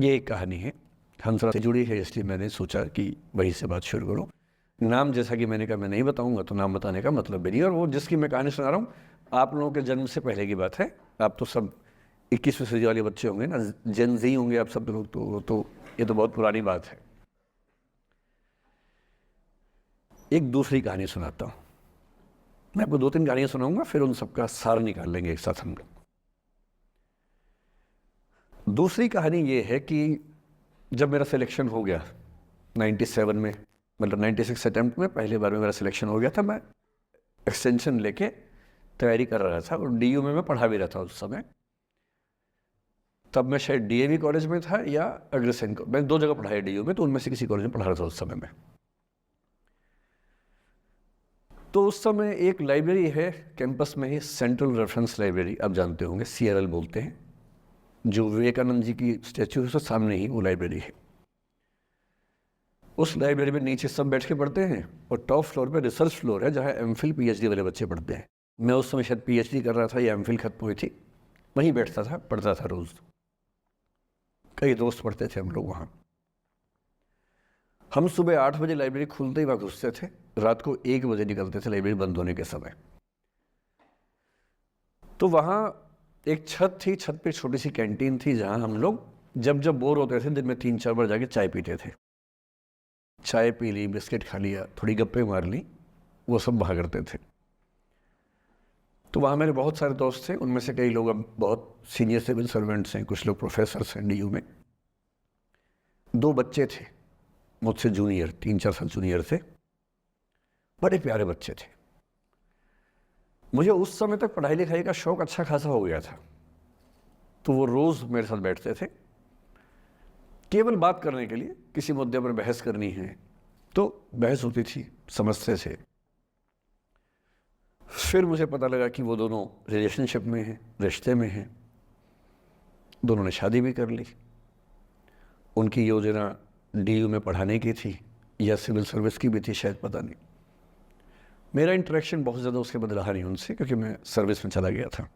ये एक कहानी है, हंसराज से जुड़ी है, इसलिए मैंने सोचा कि वहीं से बात शुरू करूं। नाम जैसा कि मैंने कहा मैं नहीं बताऊंगा, तो नाम बताने का मतलब भी नहीं। और वो जिसकी मैं कहानी सुना रहा हूँ, आप लोगों के जन्म से पहले की बात है। आप तो सब 21वीं सदी वाले बच्चे होंगे ना, जेन ज़ी होंगे आप सब लोग, तो ये तो बहुत पुरानी बात है। एक दूसरी कहानी सुनाता हूँ। मैं आपको 2-3 कहानियाँ सुनाऊंगा, फिर उन सबका सार निकाल लेंगे एक साथ हम लोग। दूसरी कहानी ये है कि जब मेरा सिलेक्शन हो गया 97 में, मतलब 96 अटेम्प्ट में पहली बार में मेरा सिलेक्शन हो गया था, मैं एक्सटेंशन लेके तैयारी कर रहा था और डीयू में मैं पढ़ा भी रहा था उस समय। तब मैं शायद डीएवी कॉलेज में था या अग्रसेन को, मैं 2 जगह पढ़ा है डीयू में, तो उनमें से किसी कॉलेज में पढ़ा रहा था उस समय में। तो उस समय एक लाइब्रेरी है कैंपस में ही, सेंट्रल रेफरेंस लाइब्रेरी, आप जानते होंगे, CRL बोलते हैं, जो विवेकानंद जी की स्टैचू है उसके सामने ही वो लाइब्रेरी है। उस लाइब्रेरी में नीचे सब बैठ के पढ़ते हैं और टॉप फ्लोर पे रिसर्च फ्लोर है, जहाँ MPhil PhD वाले बच्चे पढ़ते हैं। मैं उस समय शायद PhD कर रहा था या MPhil खत्म हुई थी, वहीं बैठता था, पढ़ता था रोज़। कई दोस्त पढ़ते थे हम लोग वहाँ। हम सुबह 8 बजे लाइब्रेरी खुलते ही वहाँ घुसते थे, रात को 1 बजे निकलते थे लाइब्रेरी बंद होने के समय। तो वहाँ एक छत थी, छत पे छोटी सी कैंटीन थी, जहाँ हम लोग जब जब बोर होते थे दिन में 3-4 बार जाके चाय पीते थे। चाय पी ली, बिस्किट खा लिया, थोड़ी गप्पे मार ली, वो सब वहाँ करते थे। तो वहाँ मेरे बहुत सारे दोस्त थे, उनमें से कई लोग अब बहुत सीनियर सिविल सर्वेंट्स हैं, कुछ लोग प्रोफेसर्स हैं DU में। 2 बच्चे थे मुझसे जूनियर, 3-4 साल जूनियर थे, बड़े प्यारे बच्चे थे। मुझे उस समय तक पढ़ाई लिखाई का शौक अच्छा खासा हो गया था, तो वो रोज़ मेरे साथ बैठते थे केवल बात करने के लिए। किसी मुद्दे पर बहस करनी है तो बहस होती थी, समझते थे। फिर मुझे पता लगा कि वो दोनों रिलेशनशिप में हैं, रिश्ते में हैं, दोनों ने शादी भी कर ली। उनकी योजना DU में पढ़ाने की थी या सिविल सर्विस की भी थी, शायद पता नहीं। मेरा इंटरेक्शन बहुत ज़्यादा उसके बाद रहा नहीं उनसे, क्योंकि मैं सर्विस में चला गया था।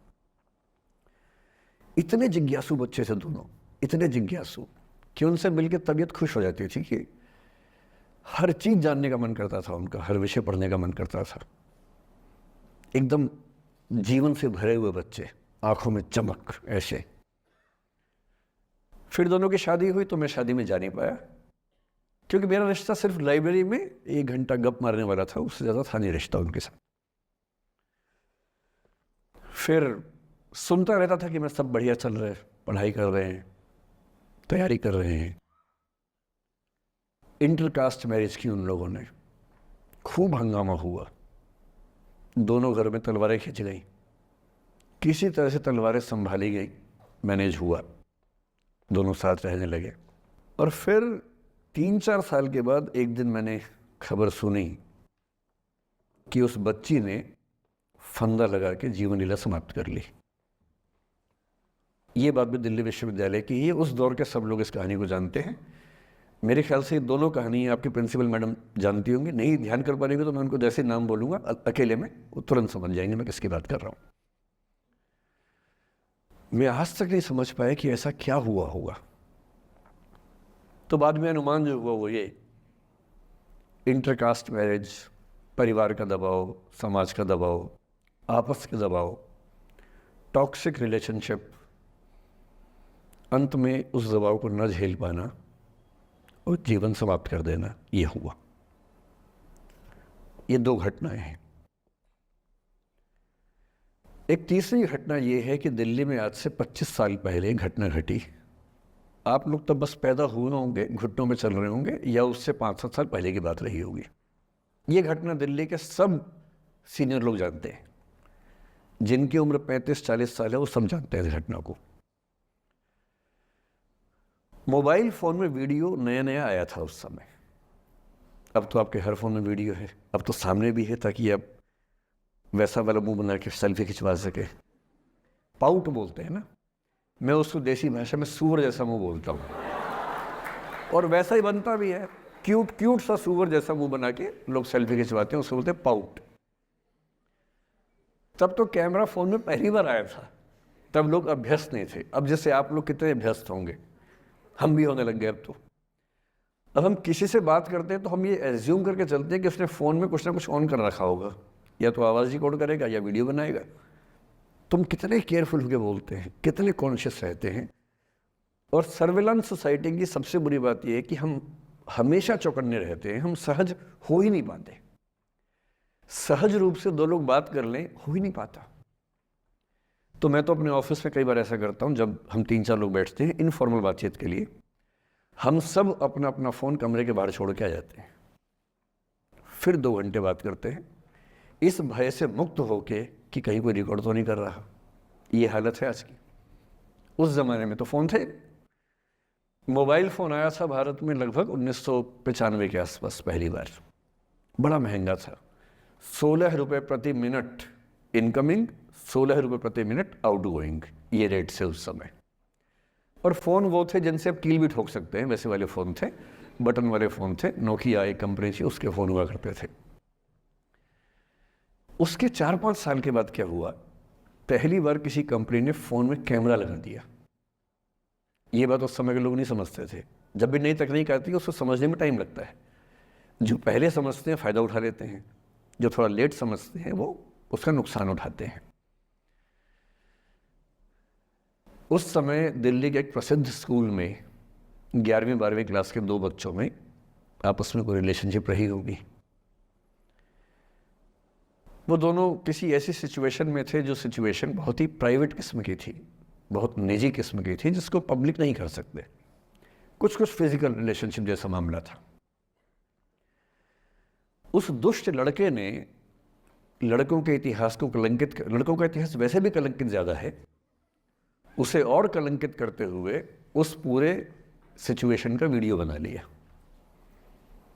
इतने जिज्ञासु बच्चे थे दोनों, इतने जिज्ञासु कि उनसे मिलकर तबीयत खुश हो जाती थी, कि हर चीज़ जानने का मन करता था उनका, हर विषय पढ़ने का मन करता था। एकदम जीवन से भरे हुए बच्चे, आंखों में चमक ऐसे। फिर दोनों की शादी हुई तो मैं शादी में जा नहीं पाया, क्योंकि मेरा रिश्ता सिर्फ लाइब्रेरी में 1 घंटा गप मारने वाला था, उससे ज़्यादा था नहीं रिश्ता उनके साथ। फिर सुनता रहता था कि मैं सब बढ़िया चल रहा है, पढ़ाई कर रहे हैं, तैयारी कर रहे हैं। इंटरकास्ट मैरिज की उन लोगों ने, खूब हंगामा हुआ, दोनों घर में तलवारें खिंच गई, किसी तरह से तलवारें संभाली गई, मैनेज हुआ, दोनों साथ रहने लगे। और फिर 3-4 साल के बाद एक दिन मैंने खबर सुनी कि उस बच्ची ने फंदा लगा के जीवन लीला समाप्त कर ली। ये बात भी दिल्ली विश्वविद्यालय की ही है, उस दौर के सब लोग इस कहानी को जानते हैं। मेरे ख्याल से ये दोनों कहानी आपकी प्रिंसिपल मैडम जानती होंगी, नहीं ध्यान कर पाएंगे तो मैं उनको जैसे नाम बोलूँगा अकेले में, वो तुरंत समझ जाएंगे मैं किसकी बात कर रहा हूँ। मैं आज तक नहीं समझ पाया कि ऐसा क्या हुआ होगा। तो बाद में अनुमान जो हुआ वो ये, इंटरकास्ट मैरिज, परिवार का दबाव, समाज का दबाव, आपस के दबाव, टॉक्सिक रिलेशनशिप, अंत में उस दबाव को न झेल पाना और जीवन समाप्त कर देना, ये हुआ। ये 2 घटनाएं हैं। एक तीसरी घटना ये है कि दिल्ली में आज से 25 साल पहले एक घटना घटी। आप लोग तब बस पैदा हुए होंगे, घुटनों में चल रहे होंगे, या उससे 5-7 साल पहले की बात रही होगी। ये घटना दिल्ली के सब सीनियर लोग जानते हैं, जिनकी उम्र 35-40 साल है वो सब जानते हैं इस घटना को। मोबाइल फ़ोन में वीडियो नया नया आया था उस समय। अब तो आपके हर फ़ोन में वीडियो है, अब तो सामने भी है, ताकि आप वैसा वाला मुंह बना के सेल्फी खिंचवा सके। पाउट बोलते हैं ना, मैं उसको देसी भाषा में सूअर जैसा मुंह बोलता हूँ, और वैसा ही बनता भी है, क्यूट क्यूट सा सूअर जैसा मुंह बना के लोग सेल्फी खिंचवाते हैं, उसको बोलते हैं पाउट। तब तो कैमरा फ़ोन में पहली बार आया था, तब लोग अभ्यस्त नहीं थे। अब जैसे आप लोग कितने अभ्यस्त होंगे, हम भी होने लग गए अब तो। अब हम किसी से बात करते हैं तो हम ये एज्यूम करके चलते हैं कि उसने फ़ोन में कुछ ना कुछ ऑन कर रखा होगा, या तो आवाज़ रिकॉर्ड करेगा या वीडियो बनाएगा। तुम कितने केयरफुल होकर बोलते हैं, कितने कॉन्शियस रहते हैं। और सर्विलांस सोसाइटी की सबसे बुरी बात यह है कि हम हमेशा चौकन्ने रहते हैं, हम सहज हो ही नहीं पाते। सहज रूप से दो लोग बात कर लें, हो ही नहीं पाता। तो मैं तो अपने ऑफिस में कई बार ऐसा करता हूँ, जब हम 3-4 लोग बैठते हैं इनफॉर्मल बातचीत के लिए, हम सब अपना अपना फ़ोन कमरे के बाहर छोड़ के आ जाते हैं, फिर 2 घंटे बात करते हैं, इस भय से मुक्त होके कि कहीं कोई रिकॉर्ड तो नहीं कर रहा। ये हालत है आज की। उस ज़माने में तो फ़ोन थे। मोबाइल फ़ोन आया था भारत में लगभग 1995 के आसपास पहली बार। बड़ा महंगा था, 16 रुपये प्रति मिनट इनकमिंग, 16 रुपये प्रति मिनट आउटगोइंग, ये रेट से उस समय। और फ़ोन वो थे जिनसे आप कील भी ठोक सकते हैं, वैसे वाले फ़ोन थे, बटन वाले फ़ोन थे। नोकिया एक कंपनी थी, उसके फ़ोन हुआ करते थे। उसके 4-5 साल के बाद क्या हुआ, पहली बार किसी कंपनी ने फ़ोन में कैमरा लगा दिया। ये बात उस समय के लोग नहीं समझते थे। जब भी नई तकनीक आती है उसको समझने में टाइम लगता है। जो पहले समझते हैं फ़ायदा उठा लेते हैं, जो थोड़ा लेट समझते हैं वो उसका नुकसान उठाते हैं। उस समय दिल्ली के एक प्रसिद्ध स्कूल में 11वीं-12वीं क्लास के 2 बच्चों में आपस में कोई रिलेशनशिप रही होगी। वो दोनों किसी ऐसी सिचुएशन में थे जो सिचुएशन बहुत ही प्राइवेट किस्म की थी, बहुत निजी किस्म की थी, जिसको पब्लिक नहीं कर सकते। कुछ फिजिकल रिलेशनशिप जैसा मामला था। उस दुष्ट लड़के ने लड़कों के इतिहास को कलंकित, लड़कों का इतिहास वैसे भी कलंकित ज़्यादा है, उसे और कलंकित करते हुए उस पूरे सिचुएशन का वीडियो बना लिया।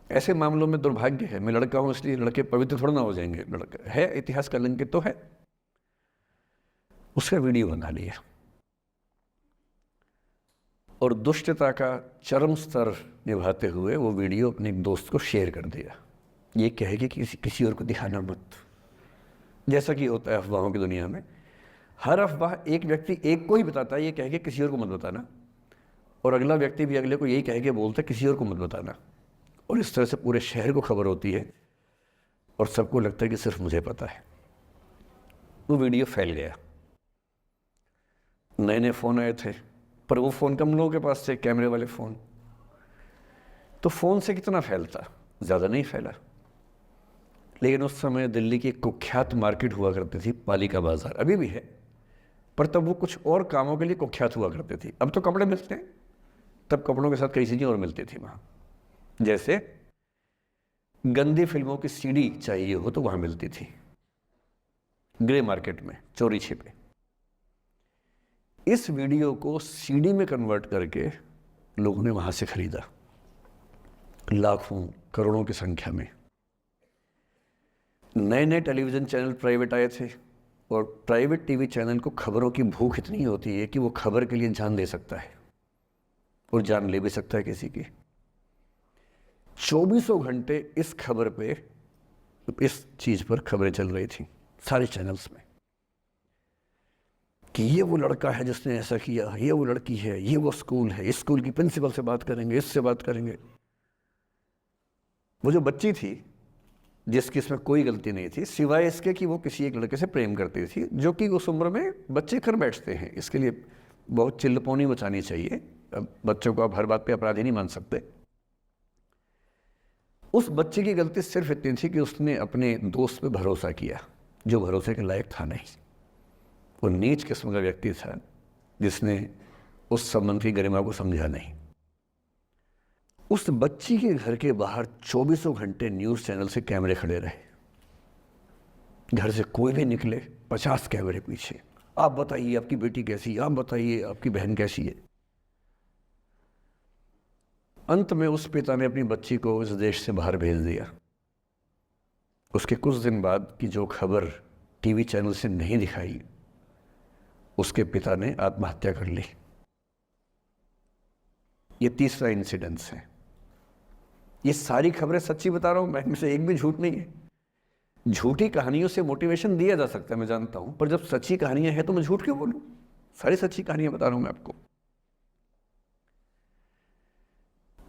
ऐसे मामलों में दुर्भाग्य है, मैं लड़का हूं इसलिए लड़के पवित्र थोड़ा ना हो जाएंगे। लड़का है, इतिहास कलंकित तो है, उसका वीडियो बना लिया और दुष्टता का चरम स्तर निभाते हुए वो वीडियो अपने एक दोस्त को शेयर कर दिया। ये कहे कि किसी और को दिखाना मत, जैसा कि होता है अफवाहों की दुनिया में। हर अफवाह एक व्यक्ति एक को ही बताता है, ये कह के किसी और को मत बताना, और अगला व्यक्ति भी अगले को यही कह के बोलता है किसी और को मत बताना। और इस तरह से पूरे शहर को खबर होती है और सबको लगता है कि सिर्फ मुझे पता है। वो वीडियो फैल गया। नए नए फ़ोन आए थे, पर वो फ़ोन कम लोगों के पास थे, कैमरे वाले फ़ोन। तो फ़ोन से कितना फैलता, ज़्यादा नहीं फैला। लेकिन उस समय दिल्ली की कुख्यात मार्केट हुआ करती थी, पालिका बाज़ार, अभी भी है, पर तब वो कुछ और कामों के लिए कुख्यात हुआ करती थी। अब तो कपड़े मिलते हैं, तब कपड़ों के साथ कई चीज़ें और मिलती थी वहाँ। जैसे गंदी फिल्मों की सीडी चाहिए हो तो वहाँ मिलती थी, ग्रे मार्केट में, चोरी छिपे। इस वीडियो को सीडी में कन्वर्ट करके लोगों ने वहाँ से खरीदा, लाखों करोड़ों की संख्या में। नए नए टेलीविज़न चैनल प्राइवेट आए थे, और प्राइवेट टीवी चैनल को खबरों की भूख इतनी होती है कि वो खबर के लिए जान दे सकता है और जान ले भी सकता है किसी की। 24 घंटे इस खबर पे, इस चीज़ पर खबरें चल रही थी सारे चैनल्स में कि ये वो लड़का है जिसने ऐसा किया, ये वो लड़की है, ये वो स्कूल है, इस स्कूल की प्रिंसिपल से बात करेंगे, इससे बात करेंगे। वो जो बच्ची थी जिसकी इसमें कोई गलती नहीं थी, सिवाय इसके कि वो किसी एक लड़के से प्रेम करती थी, जो कि उस उम्र में बच्चे कर बैठते हैं। इसके लिए बहुत चिल्लपौनी मचानी चाहिए। अब बच्चों को आप हर बात पे अपराधी नहीं मान सकते। उस बच्चे की गलती सिर्फ इतनी थी कि उसने अपने दोस्त पे भरोसा किया, जो भरोसे के लायक था नहीं। वो नीच किस्म का व्यक्ति था जिसने उस संबंध की गरिमा को समझा नहीं। उस बच्ची के घर के बाहर 24 घंटे न्यूज़ चैनल से कैमरे खड़े रहे। घर से कोई भी निकले 50 कैमरे पीछे, आप बताइए आपकी बेटी कैसी है, आप बताइए आपकी बहन कैसी है। अंत में उस पिता ने अपनी बच्ची को इस देश से बाहर भेज दिया। उसके कुछ दिन बाद की जो खबर टीवी चैनल से नहीं दिखाई, उसके पिता ने आत्महत्या कर ली। ये तीसरा इंसिडेंस है। ये सारी खबरें सच्ची बता रहा हूं मैं, इनमें से एक भी झूठ नहीं है। झूठी कहानियों से मोटिवेशन दिया जा सकता है, मैं जानता हूं, पर जब सच्ची कहानियां हैं तो मैं झूठ क्यों बोलूं? सारी सच्ची कहानियां बता रहा हूं मैं आपको।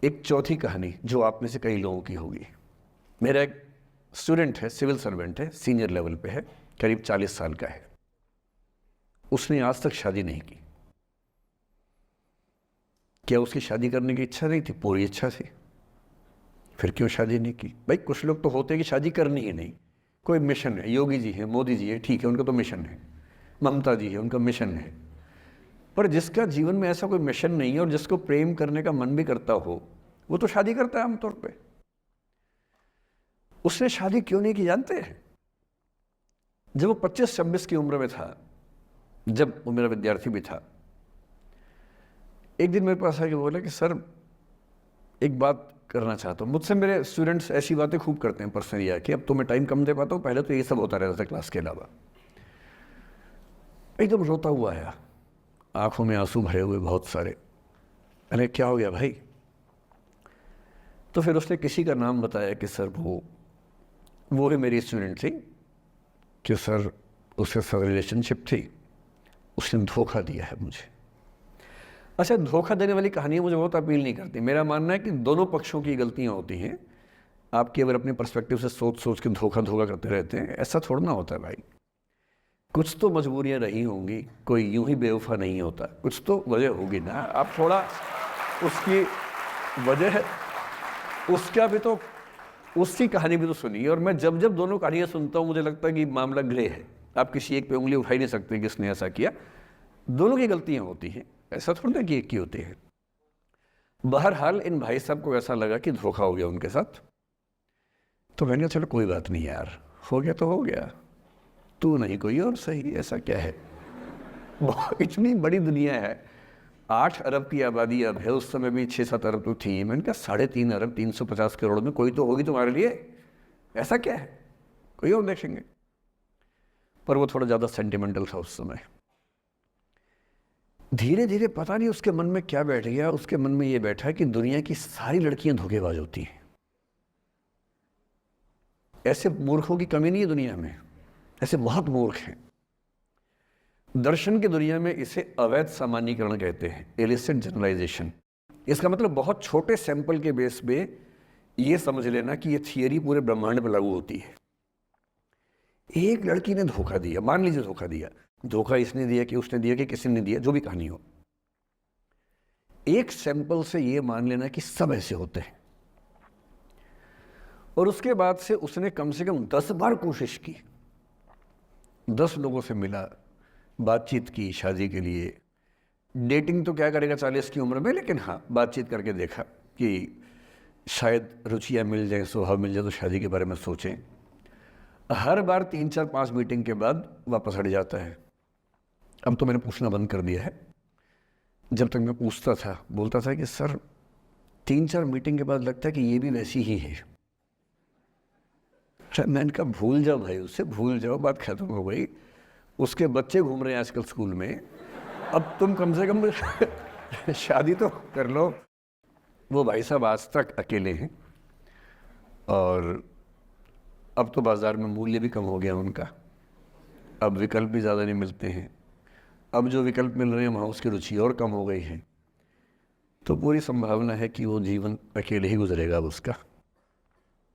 एक चौथी कहानी जो आप में से कई लोगों की होगी। मेरा एक स्टूडेंट है, सिविल सर्वेंट है, सीनियर लेवल पे है, करीब 40 साल का है। उसने आज तक शादी नहीं की। क्या उसकी शादी करने की इच्छा नहीं थी? पूरी इच्छा थी। फिर क्यों शादी नहीं की? भाई कुछ लोग तो होते हैं कि शादी करनी ही नहीं, कोई मिशन है। योगी जी हैं, मोदी जी हैं, ठीक है, उनका तो मिशन है। ममता जी है, उनका मिशन है। पर जिसका जीवन में ऐसा कोई मिशन नहीं है और जिसको प्रेम करने का मन भी करता हो, वो तो शादी करता है आमतौर पे। उसने शादी क्यों नहीं की जानते हैं? जब वो 25-26 की उम्र में था, जब वो मेरा विद्यार्थी भी था, एक दिन मेरे पास आके बोला कि सर एक बात करना चाहता हूँ। मुझसे मेरे स्टूडेंट्स ऐसी बातें खूब करते हैं पर्सनली आके, अब तो मैं टाइम कम दे पाता हूँ, पहले तो ये सब होता रहता था क्लास के अलावा। एकदम रोता हुआ आया, आंखों में आंसू भरे हुए बहुत सारे। अरे क्या हो गया भाई? तो फिर उसने किसी का नाम बताया कि सर वो ही मेरी स्टूडेंट थी, कि सर उसके साथ रिलेशनशिप थी, उसने धोखा दिया है मुझे। अच्छा, धोखा देने वाली कहानियाँ मुझे बहुत अपील नहीं करती। मेरा मानना है कि दोनों पक्षों की गलतियाँ होती हैं। आप केवल अपने पर्सपेक्टिव से सोच के धोखा करते रहते हैं, ऐसा थोड़ा ना होता है भाई। कुछ तो मजबूरियाँ रही होंगी, कोई यूं ही बेवफा नहीं होता, कुछ तो वजह होगी ना। आप थोड़ा उसकी वजह, उसका भी तो, उसकी कहानी भी तो सुनिए। और मैं जब जब दोनों कहानियाँ सुनता हूँ मुझे लगता है कि मामला ग्रे है। आप किसी एक पे उंगली उठा ही नहीं सकते कि इसने ऐसा किया। दोनों की गलतियाँ होती हैं, ऐसा थोड़ा ना कि एक की होती है। बहरहाल इन भाई साहब को ऐसा लगा कि धोखा हो गया उनके साथ। तो मैंने कहा चलो कोई बात नहीं यार, हो गया तो हो गया, तू नहीं कोई और सही, ऐसा क्या है। इतनी बड़ी दुनिया है, 8 अरब की आबादी अब है, उस समय भी 6-7 अरब तो थी। मैंने कहा 3.5 अरब 350 करोड़ में कोई तो होगी तुम्हारे लिए, ऐसा क्या है, कोई और देखेंगे। पर वो थोड़ा ज़्यादा सेंटिमेंटल था उस समय। धीरे धीरे पता नहीं उसके मन में क्या बैठ गया, उसके मन में ये बैठा कि दुनिया की सारी लड़कियां धोखेबाज होती हैं। ऐसे मूर्खों की कमी नहीं है दुनिया में, ऐसे बहुत मूर्ख हैं। दर्शन की दुनिया में इसे अवैध सामान्यीकरण कहते हैं, इलिसिट जनरलाइजेशन। इसका मतलब बहुत छोटे सैंपल के बेस पे ये समझ लेना कि ये थियरी पूरे ब्रह्मांड पर लागू होती है। एक लड़की ने धोखा दिया, मान लीजिए धोखा दिया, धोखा इसने दिया कि उसने दिया कि किसी ने दिया, जो भी कहानी हो, एक सैंपल से ये मान लेना कि सब ऐसे होते हैं। और उसके बाद से उसने कम से कम 10 बार कोशिश की, 10 लोगों से मिला, बातचीत की शादी के लिए। डेटिंग तो क्या करेगा 40 की उम्र में, लेकिन हाँ बातचीत करके देखा कि शायद रुचियाँ मिल जाएं, स्वभाव मिल जाए तो शादी के बारे में सोचें। हर बार 3-4-5 मीटिंग के बाद वापस हट जाता है। अब तो मैंने पूछना बंद कर दिया है। जब तक मैं पूछता था, बोलता था कि सर 3-4 मीटिंग के बाद लगता है कि ये भी वैसी ही है। मैंने कहा भूल जाओ भाई, उससे भूल जाओ, बात खत्म हो गई। उसके बच्चे घूम रहे हैं आजकल स्कूल में, अब तुम कम से कम शादी तो कर लो। वो भाई साहब आज तक अकेले हैं और अब तो बाज़ार में मूल्य भी कम हो गया उनका, अब विकल्प भी ज़्यादा नहीं मिलते हैं। अब जो विकल्प मिल रहे हैं वहाँ उसकी रुचि और कम हो गई है। तो पूरी संभावना है कि वो जीवन अकेले ही गुजरेगा अब उसका।